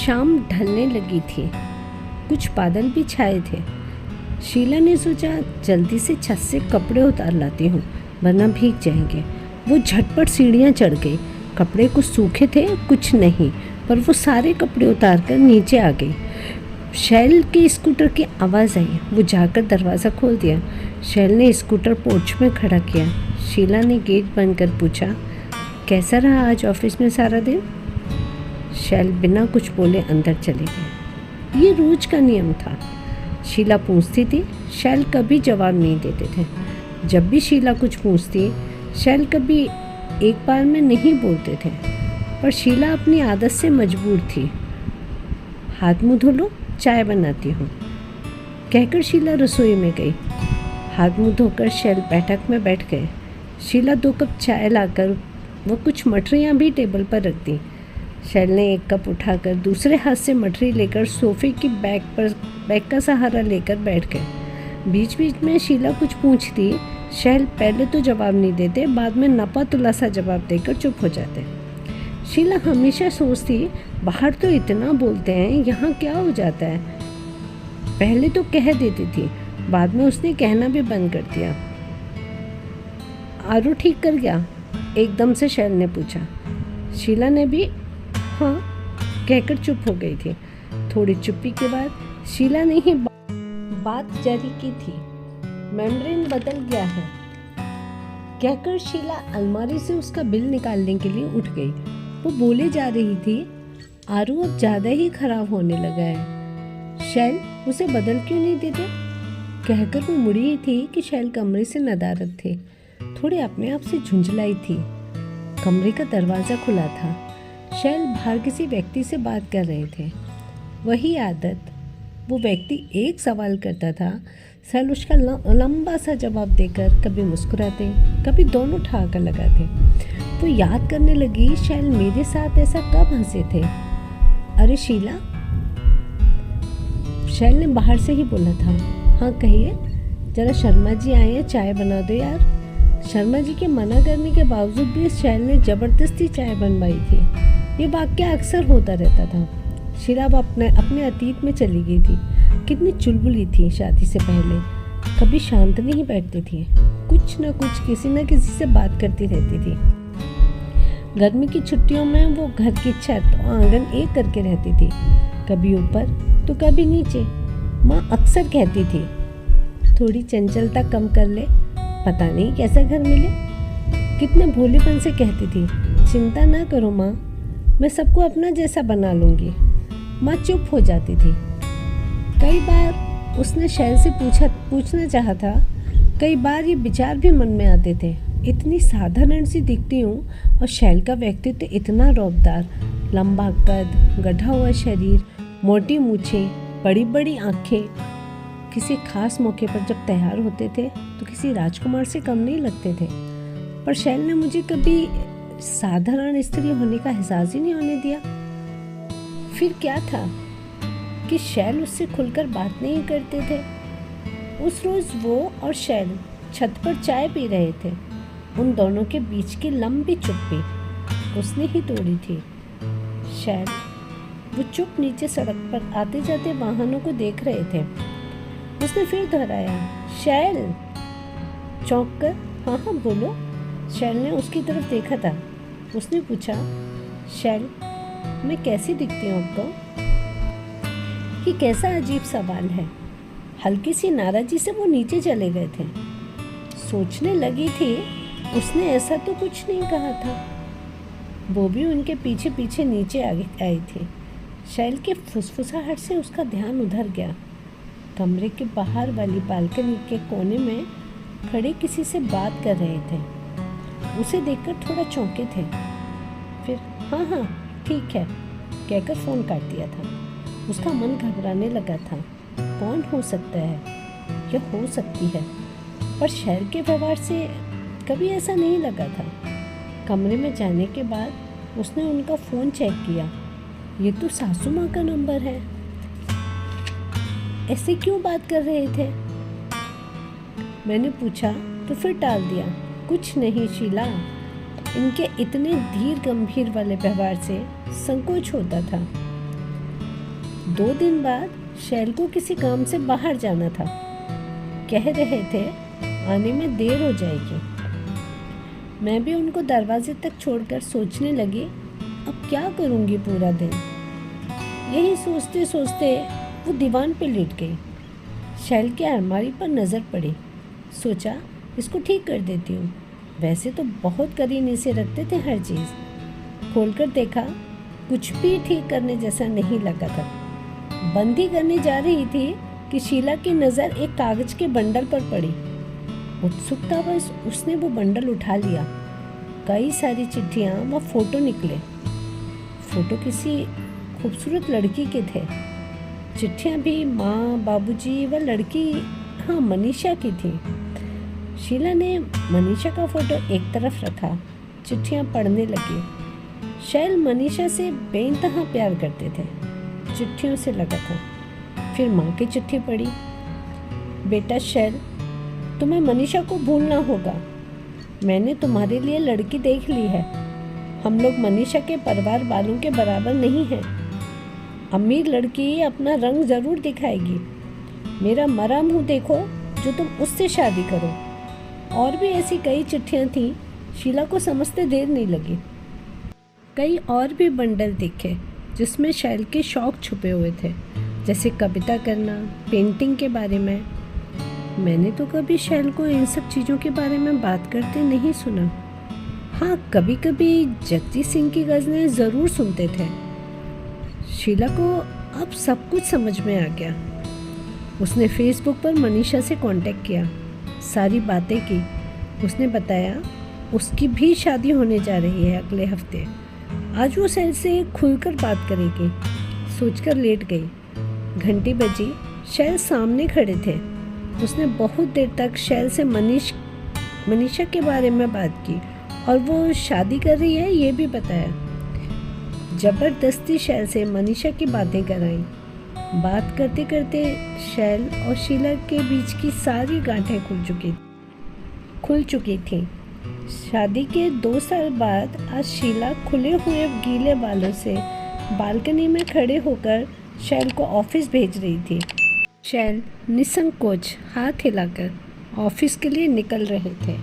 शाम ढलने लगी थी, कुछ बादल भी छाए थे। शीला ने सोचा जल्दी से छत से कपड़े उतार लाती हूँ वरना भीग जाएंगे। वो झटपट सीढ़ियाँ चढ़ गई। कपड़े कुछ सूखे थे कुछ नहीं, पर वो सारे कपड़े उतार कर नीचे आ गई। शैल के स्कूटर की आवाज़ आई। वो जाकर दरवाज़ा खोल दिया। शैल ने स्कूटर पोर्च में खड़ा किया। शीला ने गेट बंद कर पूछा, कैसा रहा आज ऑफिस में सारा दिन? शैल बिना कुछ बोले अंदर चले गए। ये रोज का नियम था। शीला पूछती थी, शैल कभी जवाब नहीं देते थे। जब भी शीला कुछ पूछती, शैल कभी एक बार में नहीं बोलते थे, पर शीला अपनी आदत से मजबूर थी। हाथ मुँह धो लो, चाय बनाती हूँ, कहकर शीला रसोई में गई। हाथ मुँह धोकर शैल बैठक में बैठ गए। शीला 2 कप चाय लाकर वो कुछ मठरियाँ भी टेबल पर रख दी। शैल ने 1 कप उठाकर दूसरे हाथ से मठरी लेकर सोफे की बैग का सहारा लेकर बैठ गए। बीच बीच में शीला कुछ पूछती। शैल पहले तो जवाब नहीं देते, बाद में नपा तुला सा जवाब देकर चुप हो जाते। शीला हमेशा सोचती, बाहर तो इतना बोलते हैं, यहाँ क्या हो जाता है। पहले तो कह देती थी, बाद में उसने कहना भी बंद कर दिया। आरू ठीक कर गया? एकदम से शैल ने पूछा। शीला ने भी हाँ कहकर चुप हो गई थी। थोड़ी चुप्पी के बाद शीला ने ही बात जारी की थी, मेम्ब्रेन बदल गया है, कहकर शीला अलमारी से उसका बिल निकालने के लिए उठ गई। वो बोले जा रही थी, आरू अब ज़्यादा ही खराब होने लगा है, शैल उसे बदल क्यों नहीं देते? कहकर वो मुड़ी ही थी कि शैल कमरे से नदारद थे, थोड़े अपने आप से झुंझलाई थी। कमरे का दरवाज़ा खुला था। शैल बाहर किसी व्यक्ति से बात कर रहे थे। वही आदत, वो व्यक्ति एक सवाल करता था, शैल उसका लंबा सा जवाब देकर कभी मुस्कुराते कभी दोनों ठहाका लगाते। तो याद करने लगी, शैल मेरे साथ ऐसा कब हंसे थे। अरे शीला, शैल ने बाहर से ही बोला था। हाँ कहिए, जरा शर्मा जी आए हैं, चाय बना दो यार। शर्मा जी के मना करने के बावजूद भी शैल ने ज़बरदस्ती चाय बनवाई थी। ये वाक्य अक्सर होता रहता था। शीला अब अपने अतीत में चली गई थी। कितनी चुलबुली थी शादी से पहले, कभी शांत नहीं बैठती थी, कुछ न कुछ किसी न किसी से बात करती रहती थी। गर्मी की छुट्टियों में वो घर की छत और आंगन एक करके रहती थी, कभी ऊपर तो कभी नीचे। माँ अक्सर कहती थी, थोड़ी चंचलता कम कर ले, पता नहीं कैसा घर मिले। कितने भोलेपन से कहती थी, चिंता ना करो माँ, मैं सबको अपना जैसा बना लूँगी। माँ चुप हो जाती थी। कई बार उसने शैल से पूछना चाहा था। कई बार ये विचार भी मन में आते थे, इतनी साधारण सी दिखती हूँ और शैल का व्यक्तित्व इतना रौबदार, लंबा कद, गढ़ा हुआ शरीर, मोटी मूछें, बड़ी बड़ी आँखें। किसी खास मौके पर जब तैयार होते थे तो किसी राजकुमार से कम नहीं लगते थे। पर शैल ने मुझे कभी साधारण स्त्री होने का एहसास ही नहीं होने दिया। फिर क्या था कि शैल उससे खुलकर बात नहीं करते थे। उस रोज वो और शैल छत पर चाय पी रहे थे। उन दोनों के बीच की लंबी चुप्पी उसने ही तोड़ी थी। शैल वो चुप नीचे सड़क पर आते जाते वाहनों को देख रहे थे। उसने फिर दोहराया, शैल। चौंक कर, हाँ हाँ बोलो। शैल ने उसकी तरफ देखा था। उसने पूछा, शैल मैं कैसी दिखती हूँ आपको? ये कैसा अजीब सवाल है। हल्की सी नाराजी से वो नीचे चले गए थे। सोचने लगी थी, उसने ऐसा तो कुछ नहीं कहा था। वो भी उनके पीछे पीछे नीचे आई थी। शैल के फुसफुसाहट से उसका ध्यान उधर गया। कमरे के बाहर वाली बालकनी के कोने में खड़े किसी से बात कर रहे थे। उसे देखकर थोड़ा चौंके थे। फिर हाँ हाँ ठीक है कहकर फ़ोन काट दिया था। उसका मन घबराने लगा था। कौन हो सकता है या हो सकती है, पर शैल के व्यवहार से कभी ऐसा नहीं लगा था। कमरे में जाने के बाद उसने उनका फ़ोन चेक किया। ये तो सासू माँ का नंबर है। ऐसे क्यों बात कर रहे थे? मैंने पूछा तो फिर टाल दिया। कुछ नहीं शीला, इनके इतने धीर गंभीर वाले व्यवहार से संकोच होता था। 2 दिन बाद शैल को किसी काम से बाहर जाना था। कह रहे थे आने में देर हो जाएगी। मैं भी उनको दरवाजे तक छोड़कर सोचने लगी, अब क्या करूँगी पूरा दिन। यही सोचते सोचते वो दीवान पे लेट गई। शैल की अलमारी पर नज़र पड़ी। सोचा इसको ठीक कर देती हूँ। वैसे तो बहुत करीने से रखते थे हर चीज़। खोलकर देखा, कुछ भी ठीक करने जैसा नहीं लगा था। बंद ही करने जा रही थी कि शीला की नज़र एक कागज़ के बंडल पर पड़ी। उत्सुकतावश उसने वो बंडल उठा लिया। कई सारी चिट्ठियाँ व फोटो निकले। फोटो किसी खूबसूरत लड़की के थे। चिट्ठियाँ भी माँ, बाबूजी व लड़की मनीषा की थी। शीला ने मनीषा का फोटो एक तरफ रखा, चिट्ठियाँ पढ़ने लगी। शैल मनीषा से बेइंतहा प्यार करते थे, चिट्ठियों से लगा था। फिर माँ की चिट्ठी पढ़ी। बेटा शैल, तुम्हें मनीषा को भूलना होगा। मैंने तुम्हारे लिए लड़की देख ली है। हम लोग मनीषा के परिवार वालों के बराबर नहीं हैं। अमीर लड़की अपना रंग ज़रूर दिखाएगी। मेरा मरा मुँह देखो जो तुम उससे शादी करो। और भी ऐसी कई चिट्ठियाँ थीं। शीला को समझते देर नहीं लगी। कई और भी बंडल दिखे जिसमें शैल के शौक छुपे हुए थे, जैसे कविता करना, पेंटिंग के बारे में। मैंने तो कभी शैल को इन सब चीज़ों के बारे में बात करते नहीं सुना। हाँ, कभी कभी जगजीत सिंह की गज़लें ज़रूर सुनते थे। शीला को अब सब कुछ समझ में आ गया। उसने फेसबुक पर मनीषा से कांटेक्ट किया, सारी बातें की। उसने बताया उसकी भी शादी होने जा रही है अगले हफ्ते। आज वो शैल से खुलकर बात करेगी। सोचकर लेट गई। घंटी बजी। शैल सामने खड़े थे। उसने बहुत देर तक शैल से मनीषा के बारे में बात की और वो शादी कर रही है ये भी बताया। ज़बरदस्ती शैल से मनीषा की बातें कराई। बात करते करते शैल और शीला के बीच की सारी गांठें खुल चुकी थी। शादी के 2 साल बाद आज शीला खुले हुए गीले बालों से बालकनी में खड़े होकर शैल को ऑफिस भेज रही थी। शैल निसंकोच हाथ हिलाकर ऑफिस के लिए निकल रहे थे।